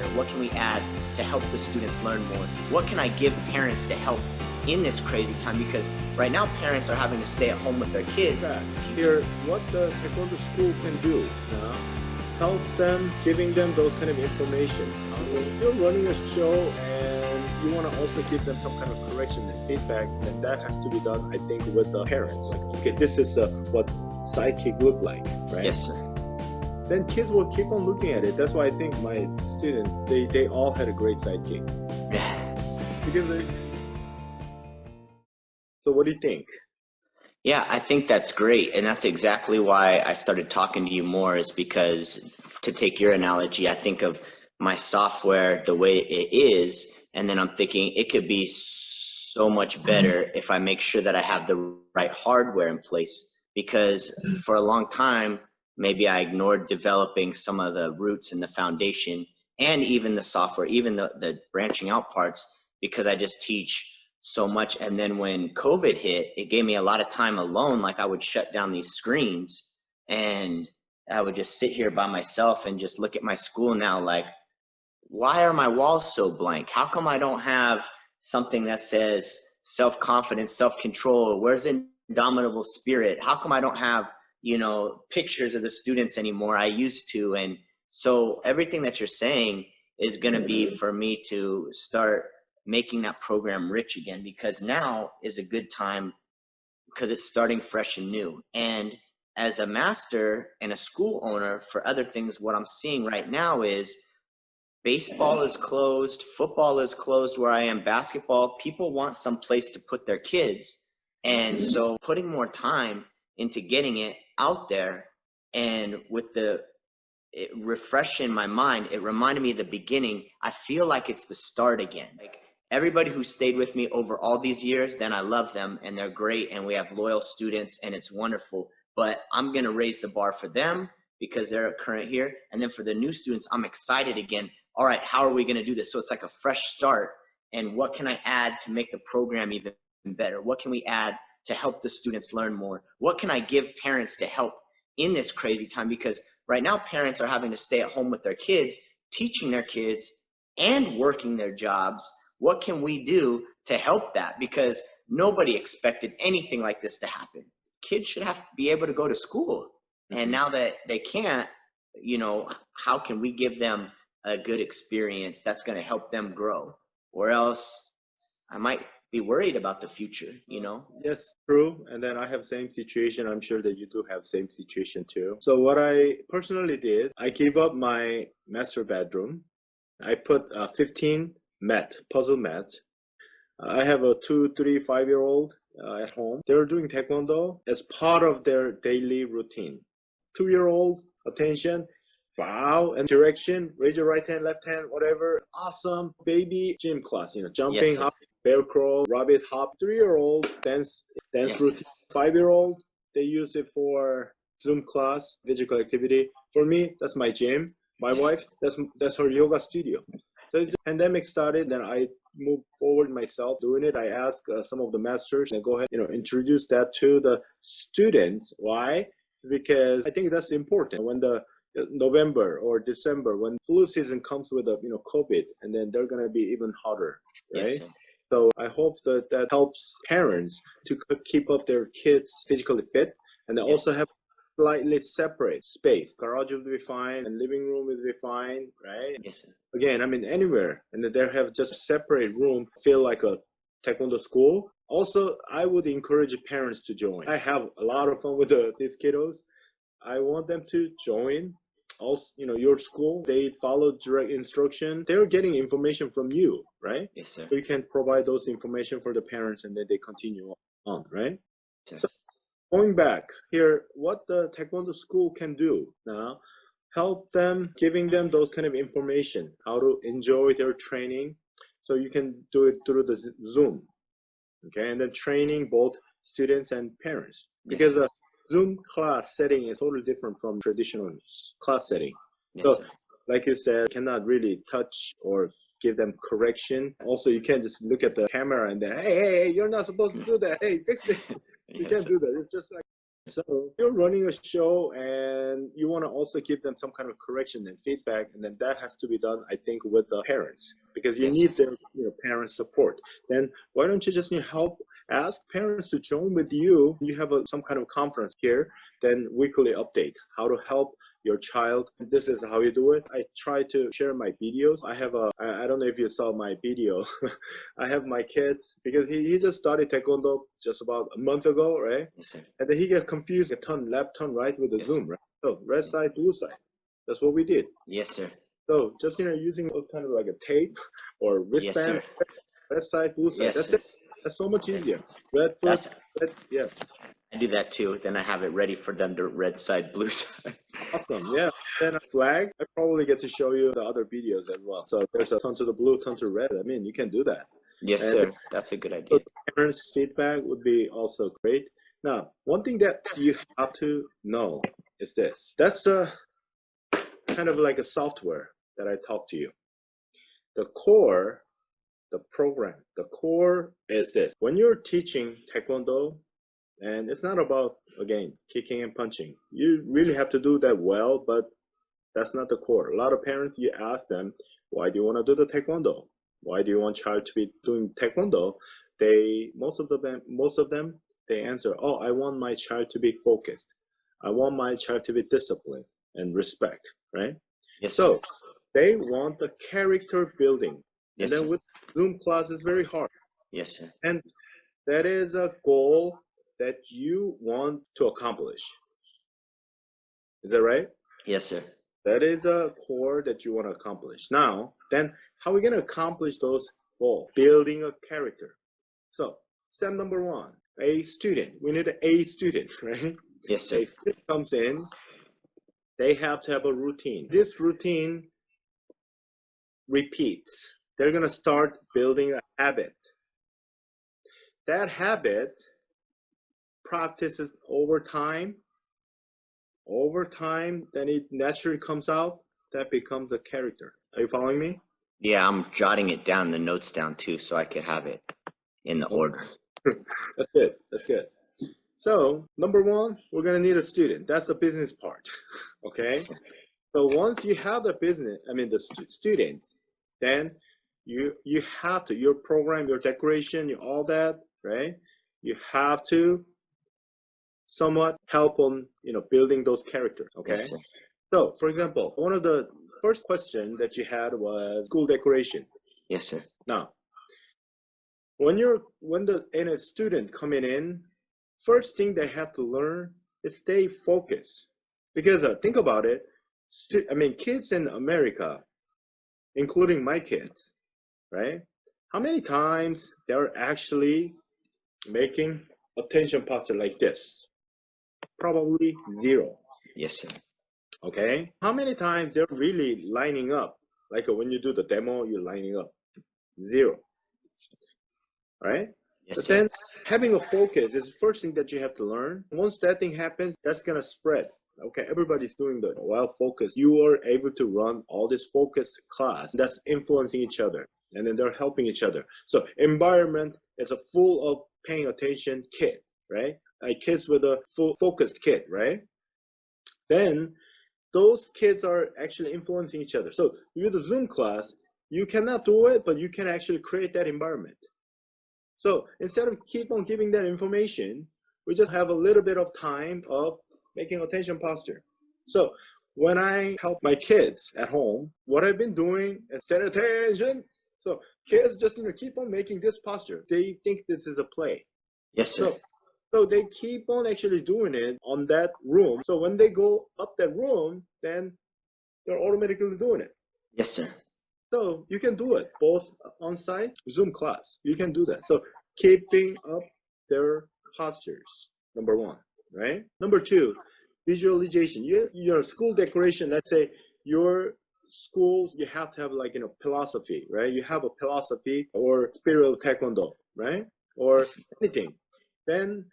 better? What can we add to help the students learn more? What can I give parents to help in this crazy time? Because right now parents are having to stay at home with their kids. Here, what the Taekwondo school can do, help them, giving them those kind of information. So if you're running a show and you want to also give them some kind of correction and feedback, then that has to be done, I think, with the parents. Like, okay, this is what sidekick look like, right? Yes, sir. Then kids will keep on looking at it. That's why I think my students, they all had a great sidekick. Because so what do you think? Yeah, I think that's great. And that's exactly why I started talking to you more, is because, to take your analogy, I think of my software the way it is, and then I'm thinking it could be so much better if I make sure that I have the right hardware in place. Because for a long time, maybe I ignored developing some of the roots and the foundation, and even the software, even the branching out parts, because I just teach so much. And then when COVID hit, it gave me a lot of time alone. Like, I would shut down these screens and I would just sit here by myself and just look at my school now, like, why are my walls so blank? How come I don't have something that says self-confidence, self-control? Where's indomitable spirit? How come I don't have, pictures of the students anymore? I used to. And so everything that you're saying is going to be for me to start making that program rich again, because now is a good time, because it's starting fresh and new. And as a master and a school owner for other things, what I'm seeing right now is baseball is closed, football is closed where I am, basketball, people want some place to put their kids. And so putting more time into getting it out there, and with refreshing my mind, it reminded me of the beginning. I feel like it's the start again. Like, everybody who stayed with me over all these years, then I love them and they're great and we have loyal students and it's wonderful. But I'm going to raise the bar for them because they're current here. And then for the new students, I'm excited again. All right, how are we going to do this? So it's like a fresh start. And what can I add to make the program even better? What can we add to help the students learn more? What can I give parents to help in this crazy time? Because right now parents are having to stay at home with their kids, teaching their kids and working their jobs. What can we do to help that? Because nobody expected anything like this to happen. Kids should have to be able to go to school. And now that they can't, how can we give them a good experience that's going to help them grow? Or else I might be worried about the future, Yes, true. And then I have same situation. I'm sure that you do have same situation too. So what I personally did, I gave up my master bedroom. I put 15 puzzle mat. I have a 2, 3, 5-year-old at home. They're doing Taekwondo as part of their daily routine. 2-year-old, attention, bow and direction, raise your right hand, left hand, whatever. Awesome. Baby gym class, jumping, Yes, hop, bear crawl, rabbit hop. 3-year-old, dance Yes. routine. 5-year-old, they use it for Zoom class, physical activity. For me, that's my gym. My wife, that's her yoga studio. So as the pandemic started, then I moved forward myself doing it. I asked some of the masters and go ahead, introduce that to the students. Why? Because I think that's important. When the November or December, when flu season comes with COVID, and then they're going to be even hotter, right? Yes, sir. So I hope that helps parents to keep up their kids physically fit, and they also have slightly separate space. Garage will be fine and living room will be fine, right? Yes, sir. Again, anywhere, and they have just a separate room, feel like a Taekwondo school. Also, I would encourage parents to join. I have a lot of fun with these kiddos. I want them to join. Also, your school, they follow direct instruction. They're getting information from you, right? Yes, sir. So you can provide those information for the parents, and then they continue on, right? Yes, So going back here, what the Taekwondo school can do now, help them, giving them those kind of information, how to enjoy their training. So you can do it through the Zoom, okay? And then training both students and parents. Because a Zoom class setting is totally different from traditional class setting. Yes, So sir. like you said, you cannot really touch or give them correction. Also, you can't just look at the camera and then, hey, you're not supposed to do that. Hey, fix it. You Yes, can't sir. do that. It's just like So you're running a show and you want to also give them some kind of correction and feedback, and then that has to be done, I think, with the parents because you Yes, sir. need their parents' support. Then why don't you just help ask parents to join with you? You have some kind of conference here, then weekly update how to help your child. This is how you do it. I try to share my videos. I don't know if you saw my video. I have my kids because he just started Taekwondo just about a month ago, right? Yes, sir. And then he gets confused, turn left, turn right with the Yes, sir. zoom, right? So red side, blue side. That's what we did. Yes, sir. So just using those kind of like a tape or Yes, wristband, sir. red side, blue side. Yes, That's sir. it. That's so much Okay. easier. Red foot, That's red, yeah, I do that too. Then I have it ready for them to red side, blue side. awesome. Yeah. Then a flag. I probably get to show you the other videos as well. So there's a turn to the blue, turn to red. I mean, you can do that. Yes, And sir. That's a good so idea. parents' feedback would be also great. Now, one thing that you have to know is this. That's kind of like a software that I talked to you. The core, the program, the core is this. When you're teaching Taekwondo, and it's not about, again, kicking and punching. You really have to do that well, but that's not the core. A lot of parents, you ask them, why do you want to do the Taekwondo? Why do you want child to be doing Taekwondo? Most of them, they answer, oh, I want my child to be focused. I want my child to be disciplined and respect, right? Yes, sir. So they want the character building. And Yes, then sir. with Zoom class, it's very hard. Yes, sir. And that is a goal that you want to accomplish. Is that right? Yes, sir. That is a core that you want to accomplish. Now, then how are we going to accomplish those goals? Building a character. So, step number one, a student. We need an A student, right? Yes, sir. A student comes in, they have to have a routine. This routine repeats. They're going to start building a habit. That habit practices over time, then it naturally comes out. That becomes a character. Are you following me? Yeah, I'm jotting it down, the notes down too, so I could have it in the order. That's good. That's good. So number one, we're gonna need a student. That's the business part. Okay. Yes, sir. So once you have the business, the students, then you have to your program, your decoration, all that, right? You have to somewhat help on building those characters. Okay. Yes, sir. So for example, one of the first question that you had was school decoration. Yes, sir. Now, when a student coming in, first thing they have to learn is stay focused. Because think about it, kids in America, including my kids, right? How many times they're actually making attention posture like this? Probably zero. Yes, sir. Okay. How many times they're really lining up? Like when you do the demo, you're lining up. Zero. Right? Yes, But sir. then having a focus is the first thing that you have to learn. Once that thing happens, that's gonna spread. Okay, everybody's doing the while focus. You are able to run all this focused class that's influencing each other, and then they're helping each other. So environment is a full of paying attention kid, right? Like kids with a full focused kid, right? Then those kids are actually influencing each other. So with the Zoom class, you cannot do it, but you can actually create that environment. So instead of keep on giving that information, we just have a little bit of time of making attention posture. So when I help my kids at home, what I've been doing is stand attention. So kids just keep on making this posture. They think this is a play. Yes, sir. So they keep on actually doing it on that room. So when they go up that room, then they're automatically doing it. Yes, sir. So you can do it both on-site, Zoom class. You can do that. So keeping up their postures, number one, right? Number two, visualization. Your school decoration, let's say your schools, you have to have philosophy, right? You have a philosophy or spirit of Taekwondo, right? Or anything. Then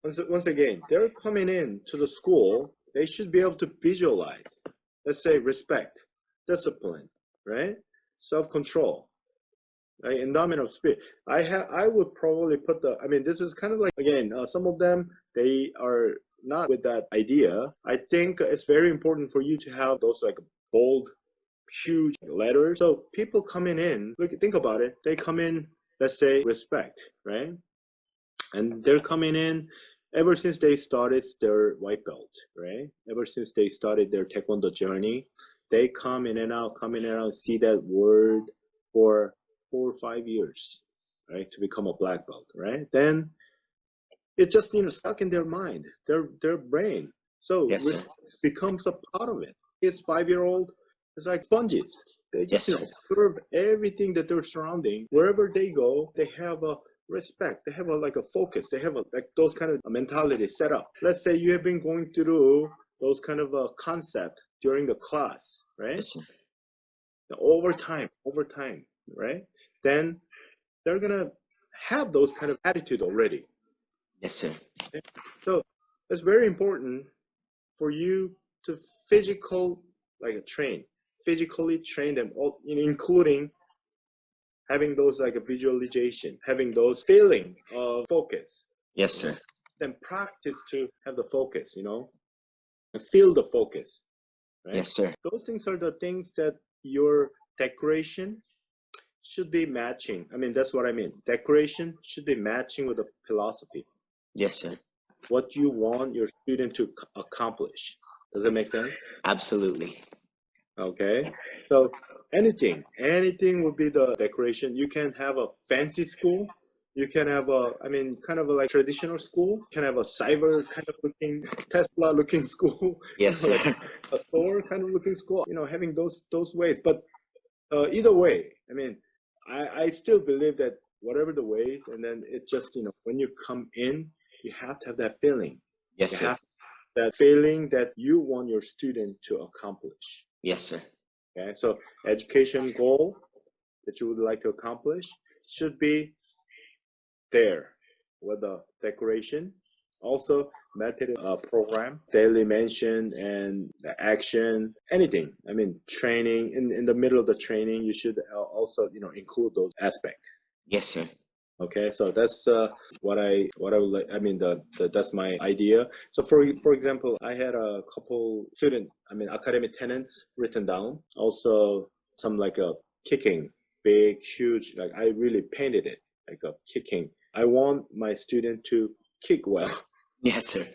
once again, they're coming in to the school, they should be able to visualize, let's say respect, discipline, right? Self-control, right? Endowment of spirit. I would probably put this is kind of like, again, some of them, they are not with that idea. I think it's very important for you to have those like bold, huge letters. So people coming in, look, think about it. They come in, let's say, respect, right? And they're coming in ever since they started their white belt, right? Ever since they started their Taekwondo journey, they come in and out, see that word for 4 or 5 years, right? To become a black belt, right? Then it just stuck in their mind, their brain. So Yes, sir. becomes a part of it. It's 5-year-old. It's like sponges. They just Yes, sir. observe everything that they're surrounding. Wherever they go, they have a respect. They have like a focus. They have like those kind of mentality set up. Let's say you have been going through those kind of a concept during the class, right? Yes, sir. Over time, right? Then they're gonna have those kind of attitude already. Yes, sir. Okay? So it's very important for you to physically train them, all, including having those like a visualization, having those feeling of focus. Yes, sir. Then practice to have the focus, and feel the focus, right? Yes, sir. Those things are the things that your decoration should be matching. I mean, that's what I mean. Decoration should be matching with the philosophy. Yes, sir. What you want your student to accomplish. Does that make sense? Absolutely. Okay. So anything would be the decoration. You can have a fancy school. You can have kind of a like traditional school. You can have a cyber kind of looking, Tesla looking school. Yes, sir. Like a store kind of looking school. Having those ways. But either way, I mean, I still believe that whatever the ways, and then it just when you come in, you have to have that feeling. Yes, You sir. have that feeling that you want your student to accomplish. Yes, sir. Okay, so education goal that you would like to accomplish should be there with the decoration. Also, method program, daily mention and the action, anything. I mean, training in the middle of the training, you should also include those aspects. Yes, sir. Okay, so that's what I would like. I mean, that's my idea. So for example, I had a couple academic tenets written down. Also, some like a kicking, big, huge. Like I really painted it like a kicking. I want my student to kick well. Yes, sir.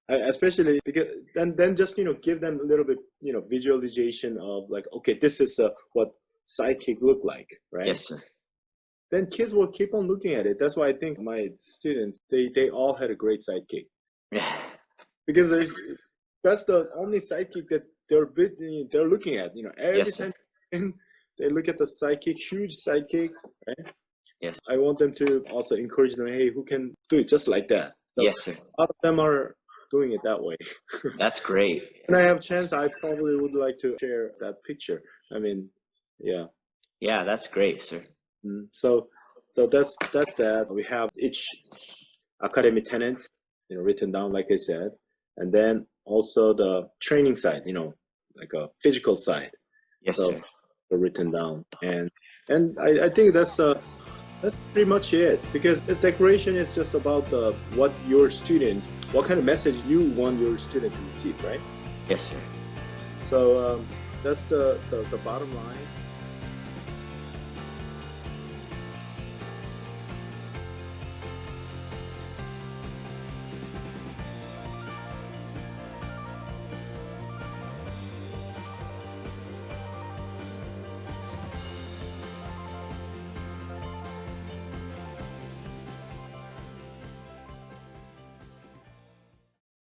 Especially because then just give them a little bit visualization of like, okay, this is what side kick look like, right? Yes, sir. Then kids will keep on looking at it. That's why I think my students, they all had a great sidekick. Because that's the only sidekick that they're looking at. Every Yes, time sir. they look at the sidekick, huge sidekick, right? Yes. I want them to also encourage them, hey, who can do it just like that? So Yes, sir. a lot of them are doing it that way. That's great. When I have a chance, I probably would like to share that picture. I mean, yeah. Yeah, that's great, sir. So that's that. We have each academic tenets, written down, like I said, and then also the training side, like a physical side. Yes, So sir. they're written down, and I think that's pretty much it. Because the decoration is just about what kind of message you want your student to receive, right? Yes, sir. So that's the bottom line.